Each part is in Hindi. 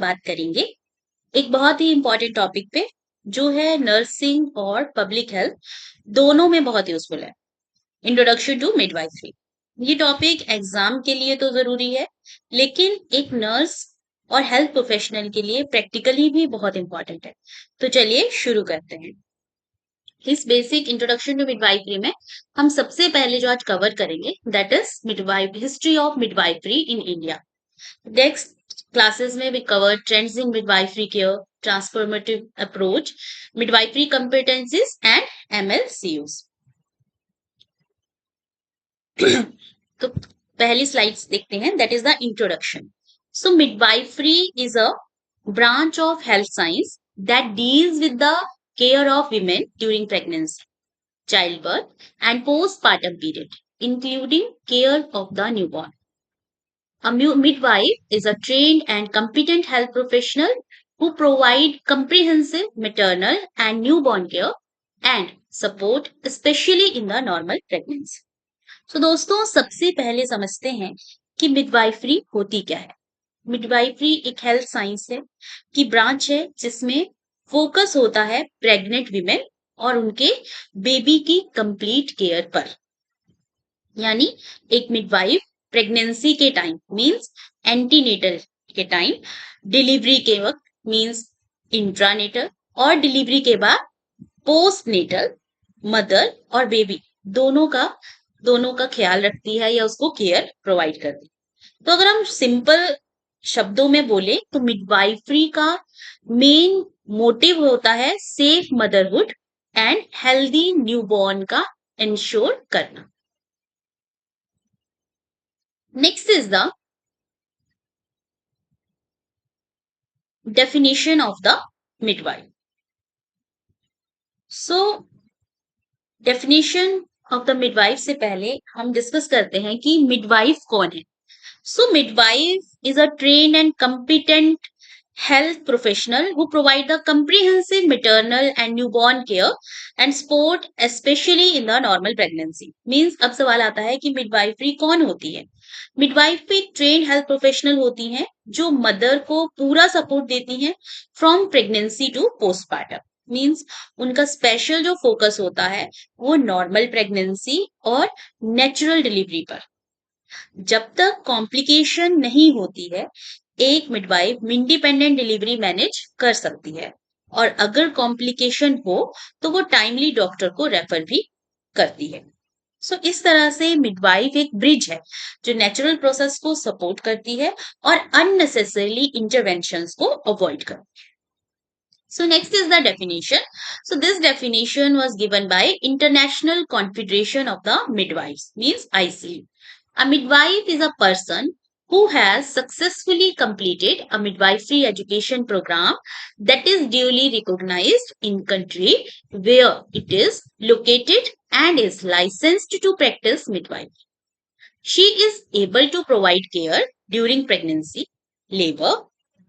बात करेंगे एक बहुत ही इंपॉर्टेंट टॉपिक पे, जो है नर्सिंग और पब्लिक हेल्थ दोनों में बहुत यूजफुल है। Introduction to midwifery. ये टॉपिक एग्जाम के लिए तो जरूरी है, लेकिन एक नर्स और हेल्थ प्रोफेशनल के लिए प्रैक्टिकली भी बहुत इंपॉर्टेंट है। तो चलिए शुरू करते हैं। इस बेसिक इंट्रोडक्शन टू मिडवाइफरी में हम सबसे पहले जो आज कवर करेंगे that is midwife history of midwifery in India. Next classes में we cover trends in midwifery care, transformative approach, midwifery competencies and MLCUs. तो पहली स्लाइड्स देखते हैं, that is the introduction. So midwifery is a branch of health science that deals with the care of women during pregnancy, childbirth and postpartum period, including care of the newborn. A midwife is a trained and competent health professional who provide comprehensive maternal and newborn care and support, especially in the normal pregnancy. So दोस्तों, सबसे पहले समझते हैं कि मिडवाइफरी होती क्या है। मिडवाइफरी एक हेल्थ साइंस है की ब्रांच है जिसमें फोकस होता है प्रेग्नेंट विमेन और उनके बेबी की कंप्लीट केयर पर। यानी एक मिडवाइफ प्रेगनेंसी के टाइम मींस एंटीनेटल के टाइम, डिलीवरी के वक्त मींस इंट्रानेटल और डिलीवरी के बाद पोस्ट नेटल मदर और बेबी दोनों का ख्याल रखती है या उसको केयर प्रोवाइड करती है। तो अगर हम सिंपल शब्दों में बोले तो मिडवाइफरी का मेन मोटिव होता है safe motherhood and healthy newborn का इंश्योर करना। Next is the definition of the midwife. So, definition of the midwife से पहले हम डिस्कस करते हैं कि midwife कौन है। So, midwife is a trained and competent health professional who provide the comprehensive maternal and newborn care and support especially in the normal pregnancy. Means अब सवाल आता है कि midwifery कौन होती है। मिडवाइफ एक ट्रेन हेल्थ प्रोफेशनल होती हैं जो मदर को पूरा सपोर्ट देती हैं from pregnancy to postpartum. Means उनका स्पेशल जो फोकस होता है वो नॉर्मल प्रेगनेंसी और नेचुरल डिलीवरी पर। जब तक कॉम्प्लिकेशन नहीं होती है एक मिडवाइफ इंडिपेंडेंट डिलीवरी मैनेज कर सकती है, और अगर कॉम्प्लिकेशन हो तो वो टाइमली डॉक्टर को रेफर भी करती है। सो इस तरह से मिडवाइफ एक ब्रिज है जो नेचुरल प्रोसेस को सपोर्ट करती है और अननेसेसरीली इंटरवेंशंस को अवॉइड करती है। So next is the definition. So this definition was given by International Confederation of the Midwives, means ICU. A midwife is a person who has successfully completed a midwifery education program that is duly recognized in country where it is located and is licensed to practice midwifery. She is able to provide care during pregnancy, labor,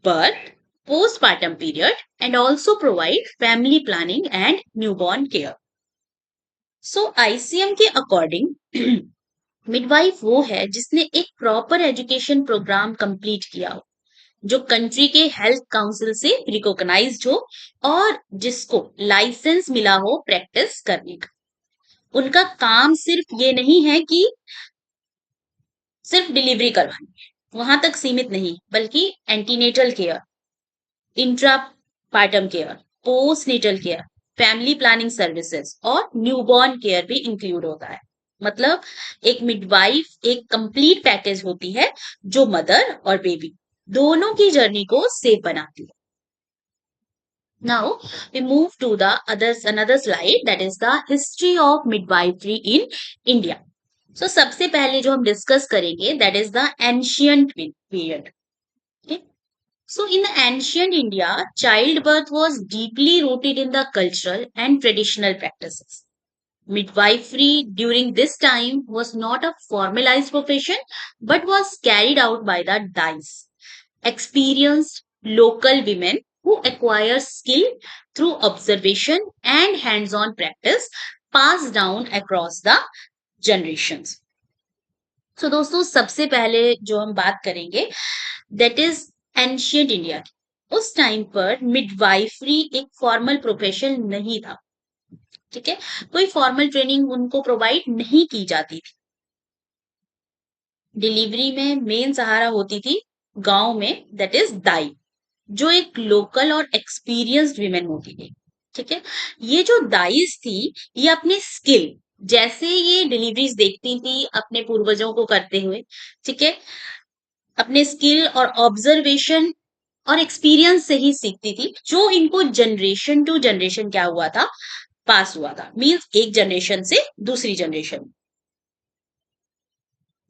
birth, postpartum period and also provide family planning and newborn care. So ICM के अकॉर्डिंग मिडवाइफ वो है जिसने एक प्रॉपर एजुकेशन प्रोग्राम कंप्लीट किया हो, जो कंट्री के हेल्थ काउंसिल से रिकॉग्नाइज्ड हो और जिसको लाइसेंस मिला हो प्रैक्टिस करने का। उनका काम सिर्फ ये नहीं है कि सिर्फ डिलीवरी करवानी है, वहां तक सीमित नहीं, बल्कि antenatal care, intrapartum care, post natal care, family planning services और न्यूबॉर्न केयर भी इंक्लूड होता है। मतलब एक मिडवाइफ एक कंप्लीट पैकेज होती है जो मदर और बेबी दोनों की जर्नी को सेफ बनाती है। Now we move to the another slide, that is the history of midwifery in India. So सबसे पहले जो हम डिस्कस करेंगे that is the ancient period. Okay? So in the ancient India, childbirth was deeply rooted in the cultural and traditional practices. Midwifery during this time was not a formalized profession but was carried out by the dais, experienced local women who acquire skill through observation and hands-on practice passed down across the generations. So दोस्तों, सबसे पहले जो हम बात करेंगे that is एंशियंट इंडिया। उस टाइम पर मिडवाइफरी एक फॉर्मल प्रोफेशन नहीं था, ठीक है, कोई फॉर्मल ट्रेनिंग उनको प्रोवाइड नहीं की जाती थी। डिलीवरी में मेन सहारा होती थी गांव में, दैट इज दाई, जो एक लोकल और एक्सपीरियंस्ड वीमेन होती थी, ठीक है। ये जो दाइस थी, ये अपने स्किल, जैसे ये डिलीवरीज देखती थी अपने पूर्वजों को करते हुए, ठीक है, अपने स्किल और ऑब्जर्वेशन और एक्सपीरियंस से ही सीखती थी, जो इनको जनरेशन टू जनरेशन क्या हुआ था, पास हुआ था, मींस एक जनरेशन से दूसरी जनरेशन।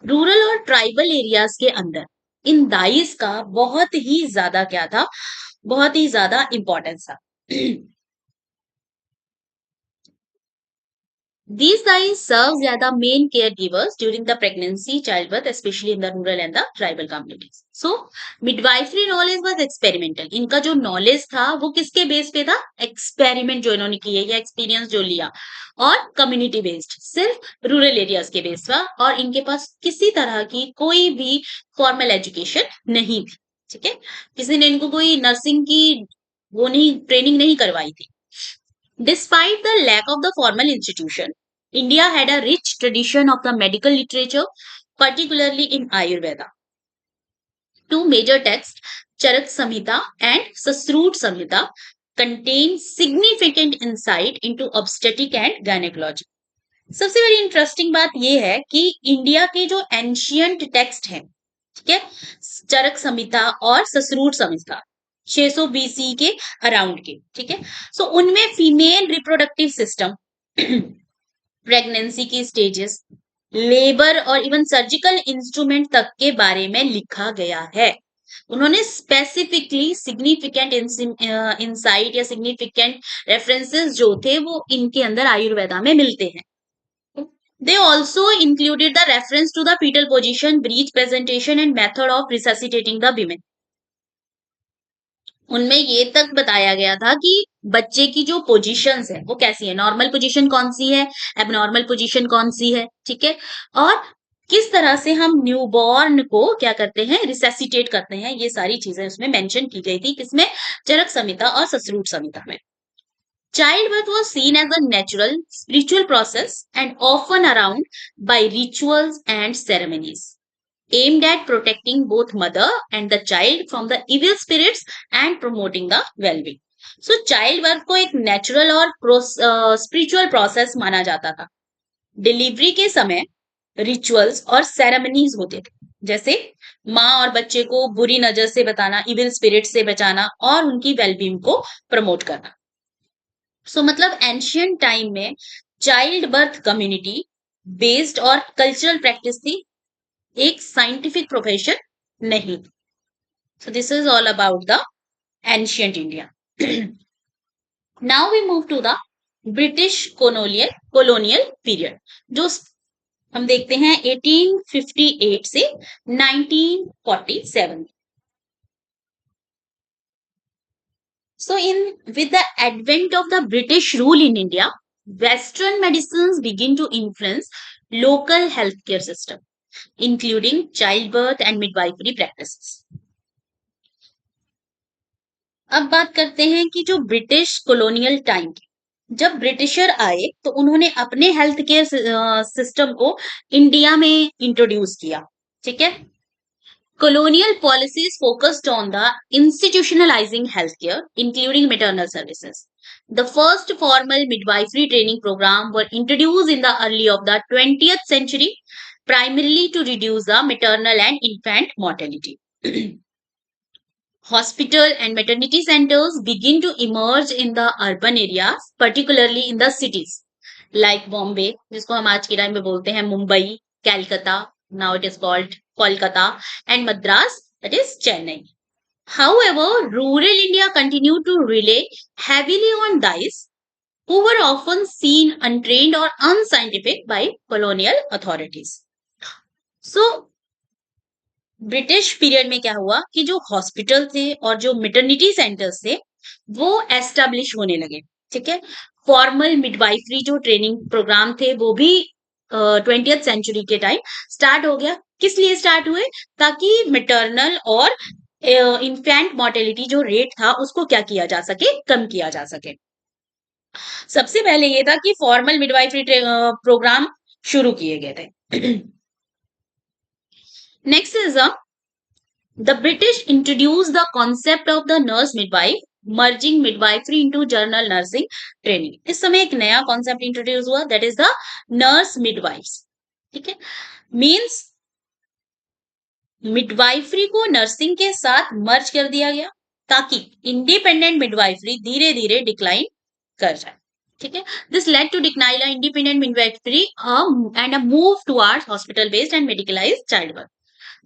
रूरल और ट्राइबल एरियाज के अंदर इन दाइस का बहुत ही ज्यादा क्या था, बहुत ही ज्यादा इंपॉर्टेंस था। These guys serve as the main caregivers during the pregnancy, childbirth, especially in the rural and the tribal communities. So, midwifery knowledge was experimental. इनका जो knowledge था वो किसके बेस पे था? एक्सपेरिमेंट जो इन्होंने किए या एक्सपीरियंस जो लिया, और कम्युनिटी बेस्ड, सिर्फ रूरल एरियाज के बेस था, और इनके पास किसी तरह की कोई भी फॉर्मल एजुकेशन नहीं थी, ठीक है, किसी ने इनको कोई नर्सिंग की वो नहीं, ट्रेनिंग नहीं करवाई थी। Despite the lack of the formal institution, India had a rich tradition of the medical literature, particularly in Ayurveda. Two major texts, Charak Samhita and Sasrut Samhita, contain significant insight into obstetric and gynecology. सबसे बड़ी इंटरेस्टिंग बात यह है कि इंडिया के जो एंशियंट टेक्स्ट हैं, ठीक है, चरक संहिता और ससरूट संहिता 600 बीसी के अराउंड के, ठीक है, सो उनमें फीमेल रिप्रोडक्टिव सिस्टम, प्रेगनेंसी की स्टेजेस, लेबर और इवन सर्जिकल इंस्ट्रूमेंट तक के बारे में लिखा गया है। उन्होंने स्पेसिफिकली सिग्निफिकेंट इंसाइट या सिग्निफिकेंट रेफरेंसेस जो थे वो इनके अंदर आयुर्वेदा में मिलते हैं। They also included the reference to the fetal position, breech presentation and method of resuscitating the women. उनमें ये तक बताया गया था कि बच्चे की जो पोजीशंस है वो कैसी है, नॉर्मल पोजीशन कौन सी है, एबनॉर्मल पोजीशन कौन सी है, ठीक है, और किस तरह से हम न्यूबॉर्न को क्या करते हैं, रिसेसिटेट करते हैं, ये सारी चीजें उसमें मेंशन की गई थी, किसमें, चरक संहिता और ससरूट संहिता में। Childbirth was seen as a natural, spiritual process and often around by rituals and ceremonies aimed at protecting both mother and the child from the evil spirits and promoting the well-being. So childbirth को एक natural और spiritual process माना जाता था। डिलीवरी के समय रिचुअल्स और सेरेमनीज होते थे, जैसे माँ और बच्चे को बुरी नजर से बचाना, इविल स्पिरिट से बचाना और उनकी वेलबींग को प्रमोट करना। सो मतलब एंशियंट टाइम में चाइल्ड बर्थ कम्युनिटी बेस्ड और कल्चरल प्रैक्टिस थी, एक साइंटिफिक प्रोफेशन नहीं। So this is all about the ancient India. Now we move to the British colonial period, जो हम देखते हैं 1858 से 1947। So with the advent of the British rule in India, Western medicines begin to influence local healthcare system, including childbirth and midwifery practices. अब बात करते हैं कि जो ब्रिटिश कॉलोनियल टाइम, जब ब्रिटिशर आए तो उन्होंने अपने हेल्थ केयर सिस्टम को इंडिया में इंट्रोड्यूस किया, ठीक है। Colonial policies focused on the institutionalizing healthcare, including maternal services. The first formal midwifery training program were introduced in the early of the 20th century, primarily to reduce the maternal and infant mortality. Hospital and maternity centers begin to emerge in the urban areas, particularly in the cities like Bombay, जिसको हम आज के टाइम में बोलते हैं Mumbai, कैलकाता, now it is called Kolkata, and Madras, that is Chennai. However, rural India continued to rely heavily on dyes, who were often seen untrained or unscientific by colonial authorities. So, British period में क्या हुआ कि जो हॉस्पिटल थे और जो मेटर्निटी सेंटर्स थे वो एस्टेब्लिश होने लगे, ठीक है। फॉर्मल मिडवाइफरी जो ट्रेनिंग प्रोग्राम थे वो भी 20th सेंचुरी के टाइम स्टार्ट हो गया। किस लिए स्टार्ट हुए? ताकि मेटरनल और इन्फेंट मोर्टेलिटी जो रेट था उसको क्या किया जा सके, कम किया जा सके। सबसे पहले ये था कि फॉर्मल मिडवाइफरी प्रोग्राम शुरू किए गए थे। Next is the British introduced the concept of the nurse midwife, merging midwifery into general nursing training. इस समय एक नया कॉन्सेप्ट इंट्रोड्यूस हुआ, that is the nurse midwives. ठीक है, मीन्स मिडवाइफरी को नर्सिंग के साथ मर्ज कर दिया गया ताकि इंडिपेंडेंट मिडवाइफरी धीरे धीरे डिक्लाइन कर जाए। ठीक है, this led to decline independent midwifery and a move towards hospital based and medicalised childbirth.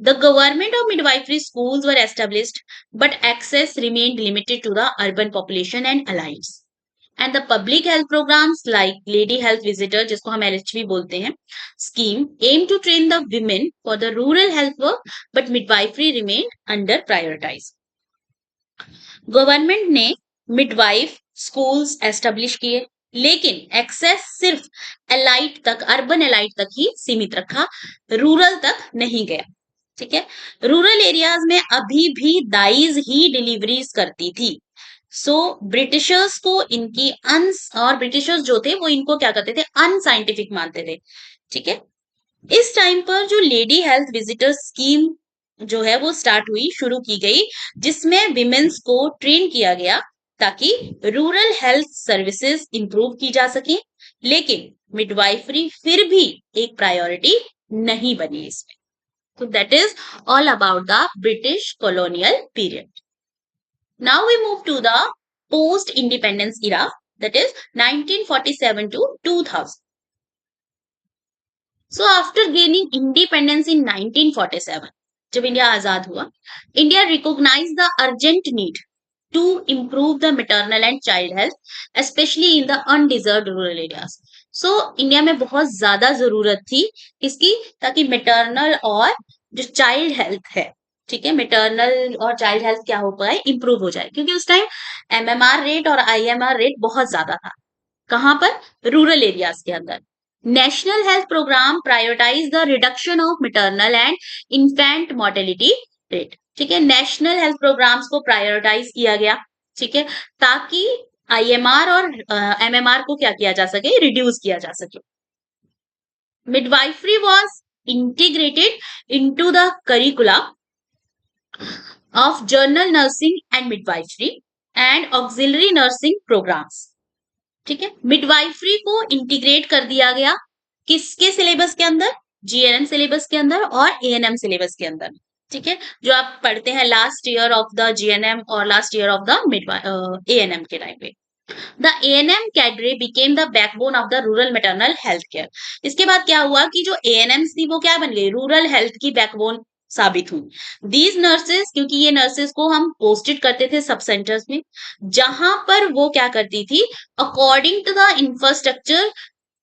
The government of midwifery schools were established, but access remained limited to the urban population and allies. And the public health programs like Lady Health Visitor, जिसको हम LHV बोलते हैं, scheme aim to train the women for the rural health work, but midwifery remained under prioritized. Government ने मिडवाइफ स्कूल्स एस्टेब्लिश किए, लेकिन एक्सेस सिर्फ एलाइट तक, अर्बन एलाइट तक ही सीमित रखा, रूरल तक नहीं गया। ठीक है, रूरल एरियाज में अभी भी दाइज ही डिलीवरीज करती थी। सो ब्रिटिशर्स को इनकी और ब्रिटिशर्स जो थे वो इनको क्या करते थे, अनसाइंटिफिक मानते थे। ठीक है, इस टाइम पर जो लेडी हेल्थ विजिटर स्कीम जो है वो स्टार्ट हुई, शुरू की गई, जिसमें विमेन्स को ट्रेन किया गया ताकि रूरल हेल्थ सर्विसेज इंप्रूव की जा सके, लेकिन मिडवाइफरी फिर भी एक प्रायोरिटी नहीं बनी इसमें। So that is all about the British colonial period. Now we move to the post-independence era, that is 1947 to 2000. So after gaining independence in 1947, जब इंडिया आजाद हुआ, India recognized the urgent need to improve the maternal and child health, especially in the undeserved rural areas. So India में बहुत ज्यादा जरूरत थी इसकी, ताकि मेटर्नल और जो चाइल्ड हेल्थ है, ठीक है, मेटर्नल और चाइल्ड हेल्थ क्या हो पाए, इंप्रूव हो जाए, क्योंकि उस टाइम एमएमआर रेट और आईएमआर रेट बहुत ज्यादा था। कहां पर, रूरल एरियाज के अंदर। National health program prioritize the reduction of maternal and infant mortality rate. ठीक है, नेशनल हेल्थ प्रोग्राम्स को प्रायोरिटाइज किया गया, ठीक है, ताकि आईएमआर और एमएमआर को क्या किया जा सके, रिड्यूस किया जा सके। Midwifery was integrated into the curricula of general nursing and midwifery and auxiliary nursing programs. ठीक है, मिडवाइफरी को इंटीग्रेट कर दिया गया किसके सिलेबस के अंदर, जीएनएम सिलेबस के अंदर और एएनएम सिलेबस के अंदर। ठीक है, जो आप पढ़ते हैं last year of the GNM और last year of the ANM के टाइम पे। The A&M cadre became the backbone of the rural maternal health care. इसके बाद क्या हुआ कि जो A&Ms थी वो क्या बन गई, रूरल हेल्थ की बैकबोन साबित हुई। These nurses, क्योंकि ये नर्सेस को हम पोस्टेड करते थे सब सेंटर्स में, जहां पर वो क्या करती थी, अकॉर्डिंग टू द इंफ्रास्ट्रक्चर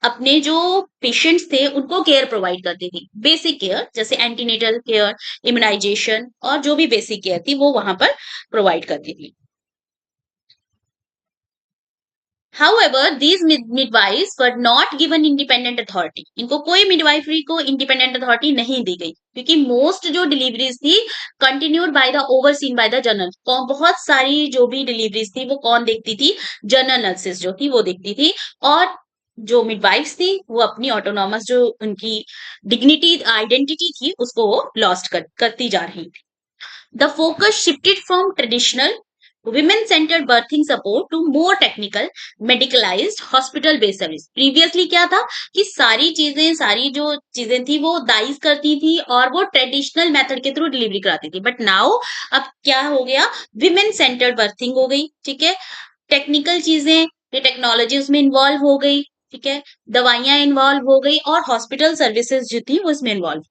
अपने जो पेशेंट्स थे उनको केयर प्रोवाइड करती थी, बेसिक केयर जैसे एंटीनेटल केयर, इम्यूनाइजेशन और जो भी बेसिक केयर थी वो वहां पर प्रोवाइड करती थी। However, these midwives were not given independent authority. इनको कोई midwifery को independent authority नहीं दी गई, क्योंकि most जो deliveries थी continued by the overseen by the general. बहुत सारी जो भी deliveries थी वो कौन देखती थी, जनरल नर्सेस जो थी वो देखती थी, और जो midwives थी वो अपनी autonomous जो उनकी dignity identity थी उसको वो lost करती जा रही थी. The focus shifted from traditional women centered birthing support to more technical medicalized hospital based service. Previously क्या था कि सारी जो चीजें थी वो दाइज करती थी और वो ट्रेडिशनल मेथड के थ्रू डिलीवरी कराती थी, बट नाउ अब क्या हो गया, विमेन सेंटर्ड बर्थिंग हो गई। ठीक है, टेक्निकल चीजें, ये टेक्नोलॉजी उसमें इन्वॉल्व हो गई, ठीक है, दवाइयां इन्वॉल्व हो गई और हॉस्पिटल सर्विसेज जो थी वो इसमें involve.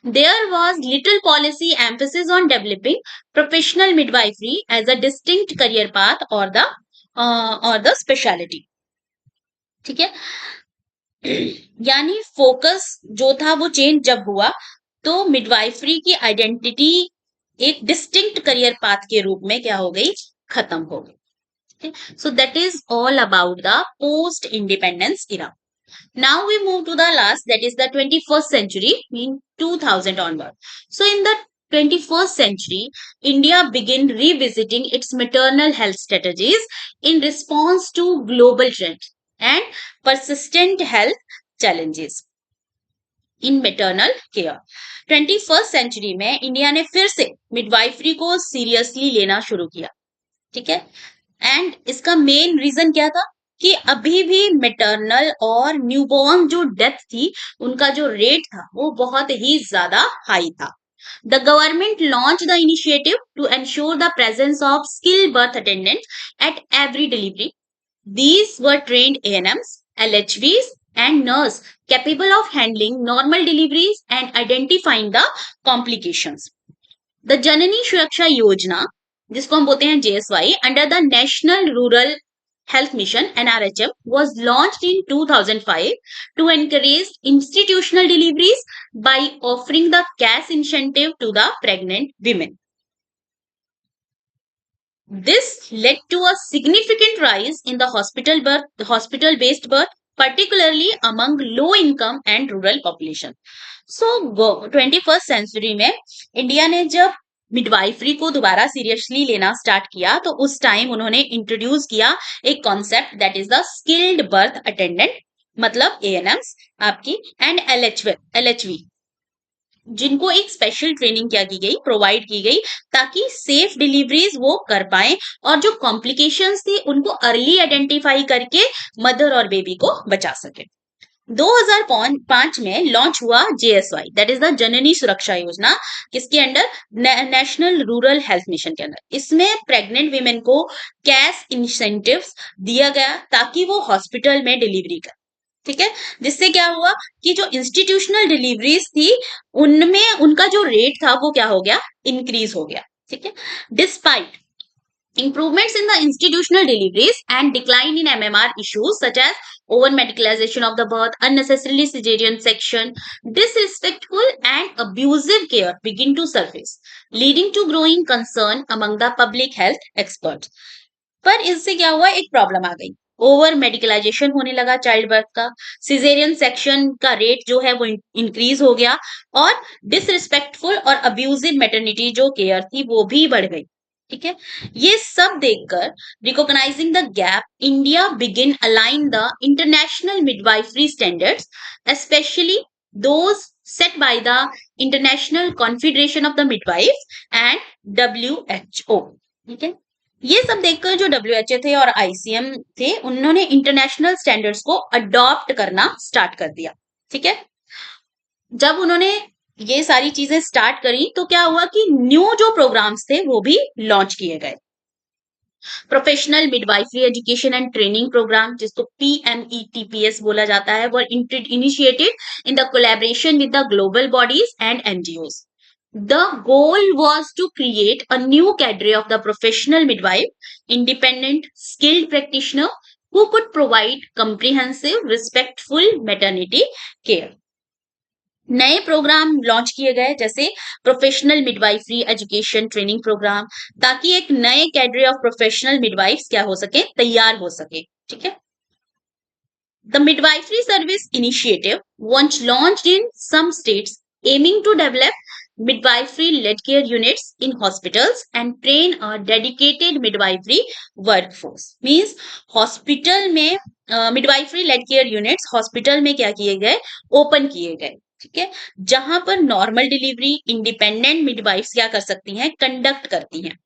There was little policy emphasis on developing professional midwifery as a distinct career path or the specialty. ठीक है, यानी फोकस जो था वो चेंज जब हुआ तो मिडवाइफरी की आइडेंटिटी एक डिस्टिंक्ट करियर पाथ के रूप में क्या हो गई, खत्म हो गई। So that is all about the post independence era. Now we move to the last, that is the 21st century, mean 2000 onward. So in the 21st century, India began revisiting its maternal health strategies in response to global trends and persistent health challenges in maternal care 21st century में इंडिया ने फिर से मिडवाइफरी को सीरियसली लेना शुरू किया ठीक है एंड इसका मेन रीजन क्या था कि अभी भी मैटरनल और न्यूबॉर्न जो डेथ थी उनका जो रेट था वो बहुत ही ज्यादा हाई था the government launch the initiative to ensure the presence of skill birth attendant at every delivery these were trained ANMs, LHVs, and nurse capable of handling normal deliveries and identifying the complications. The Janani Suraksha Yojana, जिसको हम बोलते हैं JSY, under the National Rural Health Mission NRHM was launched in 2005 to encourage institutional deliveries by offering the cash incentive to the pregnant women. This led to a significant rise in the hospital-based birth, particularly among low-income and rural population. So, 21st century में इंडिया ने जब मिडवाइफरी को दोबारा सीरियसली लेना स्टार्ट किया तो उस टाइम उन्होंने इंट्रोड्यूस किया एक concept that is the skilled birth attendant मतलब एएनएम्स आपकी एंड एलएचवी जिनको एक स्पेशल ट्रेनिंग क्या की गई प्रोवाइड की गई ताकि सेफ डिलीवरीज वो कर पाए और जो कॉम्प्लिकेशंस थी उनको अर्ली आइडेंटिफाई करके मदर और बेबी को बचा सके 2005 में लॉन्च हुआ जेएसवाई दैट इज द जननी सुरक्षा योजना किसके under national rural health mission के अंदर इसमें प्रेग्नेंट वीमेन को कैश इंसेंटिव्स दिया गया ताकि वो हॉस्पिटल में डिलीवरी कर ठीक है जिससे क्या हुआ कि जो इंस्टीट्यूशनल डिलीवरीज थी उनमें उनका जो रेट था वो क्या हो गया इंक्रीज हो गया ठीक है despite improvements in the institutional deliveries and decline in MMR issues such as over medicalization of the birth, unnecessarily cesarean section, disrespectful and abusive care begin to surface, leading to growing concern among the public health experts. पर इससे क्या हुआ एक प्रॉब्लम आ गई ओवर मेडिकलाइजेशन होने लगा चाइल्ड बर्थ का सिजेरियन सेक्शन का रेट जो है वो इंक्रीज हो गया और डिसरिस्पेक्टफुल और अब्यूजिव मैटरनिटी जो केयर थी वो भी बढ़ गई ठीक है ये सब देखकर recognising the gap India begin align the international midwifery standards specially those set by the International Confederation of the Midwives and WHO ठीक है ये सब देखकर जो WHO थे और ICM थे उन्होंने इंटरनेशनल स्टैंडर्ड्स को अडॉप्ट करना स्टार्ट कर दिया ठीक है जब उन्होंने ये सारी चीजें स्टार्ट करी तो क्या हुआ कि न्यू जो प्रोग्राम्स थे वो भी लॉन्च किए गए professional midwifery education and training program जिसको PMETPS बोला जाता है वो initiated in the collaboration with the global bodies and NGOs. The goal was to create a new cadre of the professional midwife, independent, skilled practitioner who could provide comprehensive, respectful maternity care. नए प्रोग्राम लॉन्च किए गए जैसे professional midwifery education training program ताकि एक नए कैडरे ऑफ प्रोफेशनल मिडवाइफ्स क्या हो सके तैयार हो सके ठीक है The midwifery service initiative once launched in some states aiming to develop midwifery-led care units in hospitals and train a dedicated midwifery workforce. Means hospital में midwifery-led care units hospital में क्या किए गए ओपन किए गए ठीक है जहां पर नॉर्मल डिलीवरी इंडिपेंडेंट मिडवाइफ्स क्या कर सकती हैं कंडक्ट करती हैं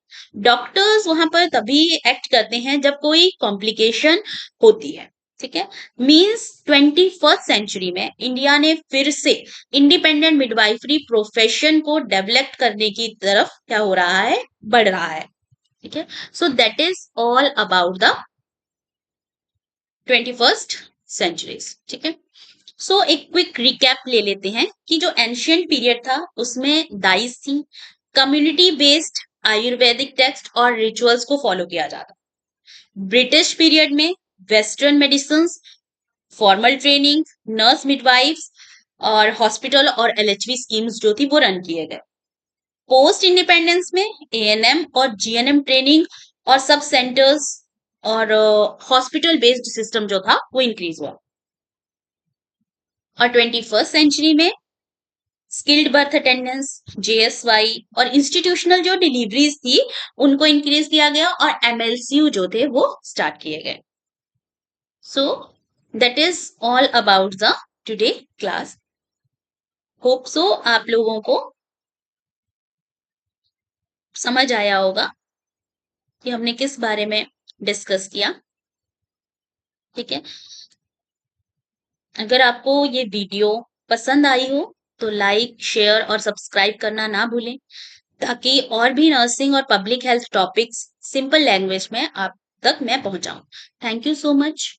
डॉक्टर्स वहां पर तभी एक्ट करते हैं जब कोई कॉम्प्लिकेशन होती है ठीक है मींस 21st सेंचुरी में इंडिया ने फिर से इंडिपेंडेंट मिडवाइफरी प्रोफेशन को डेवलप करने की तरफ क्या हो रहा है बढ़ रहा है ठीक है so that is all about the 21st centuries ठीक है सो एक क्विक रिकैप ले लेते हैं कि जो एंशियंट पीरियड था उसमें दाइस थी कम्युनिटी बेस्ड आयुर्वेदिक टेक्स्ट और रिचुअल्स को फॉलो किया जाता ब्रिटिश पीरियड में western medicine formal training nurse midwives और हॉस्पिटल और LHV स्कीम्स जो थी वो रन किए गए पोस्ट इंडिपेंडेंस में ANM और GNM ट्रेनिंग और सब सेंटर्स और हॉस्पिटल बेस्ड सिस्टम जो था वो इंक्रीज हुआ और 21st सेंचुरी में स्किल्ड बर्थ अटेंडेंस, JSY और इंस्टीट्यूशनल जो डिलीवरीज थी उनको इंक्रीज किया गया और MLCU जो थे वो स्टार्ट किए गए. सो that is all about the today class. Hope so आप लोगों को समझ आया होगा कि हमने किस बारे में डिस्कस किया. ठीक है. अगर आपको ये वीडियो पसंद आई हो तो लाइक, शेयर और सब्सक्राइब करना ना भूलें ताकि और भी नर्सिंग और public health topics simple language में आप तक मैं पहुंचाऊं. Thank you so much.